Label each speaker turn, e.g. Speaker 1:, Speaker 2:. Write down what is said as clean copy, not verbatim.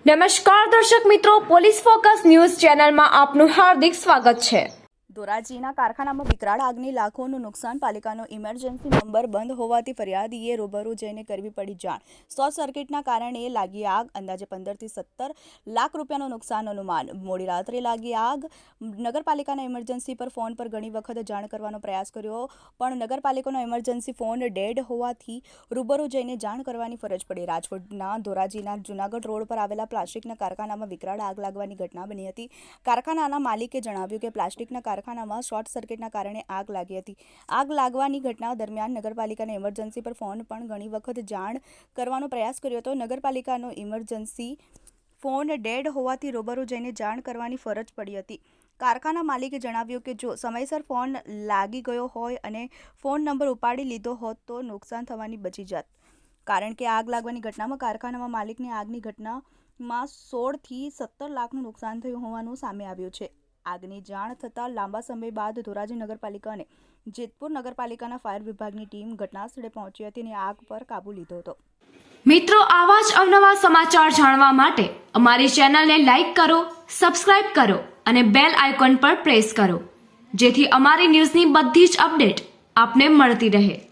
Speaker 1: નમસ્કાર દર્શક મિત્રો, પોલીસ ફોકસ ન્યૂઝ ચેનલમાં આપનું હાર્દિક સ્વાગત છે।
Speaker 2: ધોરાજીના કારખાનામાં વિકરાળ આગની લાખોનું નુકસાન, પાલિકાનો ઇમરજન્સી નંબર બંધ હોવાથી ફરિયાદીએ રૂબરૂ જઈને કરવી પડી જાણ। શોર્ટ સર્કિટના કારણે લાગી આગ, અંદાજે 15 થી 17 લાખ રૂપિયાનું નુકસાન અનુમાન। મોડી રાત્રે લાગી આગ, નગરપાલિકાના ઇમરજન્સી પર ફોન પર ઘણી વખત જાણ કરવાનો પ્રયાસ કર્યો, પણ નગરપાલિકાનો ઇમરજન્સી ફોન ડેડ હોવાથી રૂબરૂ જઈને જાણ કરવાની ફરજ પડી। રાજકોટના ધોરાજીના જૂનાગઢ રોડ પર આવેલા પ્લાસ્ટિકના કારખાનામાં વિકરાળ આગ લાગવાની ઘટના બની હતી। કારખાનાના માલિકે જણાવ્યું કે પ્લાસ્ટિકના કારખાનામાં શોર્ટ સર્કિટના કારણે આગ લાગી હતી। આગ લાગવાની ઘટના દરમિયાન નગરપાલિકાના ઇમરજન્સી પર ફોન પણ ઘણી વખત જાણ કરવાનો પ્રયાસ કર્યો હતો। નગરપાલિકાનો ઇમરજન્સી ફોન ડેડ હોવાથી રૂબરૂ જઈને જાણ કરવાની ફરજ પડી હતી। કારખાના માલિકે જણાવ્યું કે જો સમયસર ફોન લાગી ગયો હોય અને ફોન નંબર ઉપાડી લીધો હોત તો નુકસાન થવાની બચી જાત, કારણ કે આગ લાગવાની ઘટનામાં કારખાનામાં માલિકની આગની ઘટનામાં 16 થી 17 લાખનું નુકસાન થયું હોવાનું સામે આવ્યું છે। આગની જાણ થતાં લાંબા સમય બાદ ધોરાજી નગરપાલિકા અને જેતપુર નગરપાલિકાના ફાયર વિભાગની ટીમ ઘટનાસ્થળે પહોંચી હતી અને આગ પર કાબૂ લીધો હતો।
Speaker 1: મિત્રો, આવા જ અવનવા સમાચાર જાણવા માટે અમારી ચેનલને લાઈક કરો, સબસ્ક્રાઇબ કરો અને બેલ આઇકોન પર પ્રેસ કરો, જેથી અમારી ન્યૂઝની બધી જ અપડેટ આપને મળતી રહે।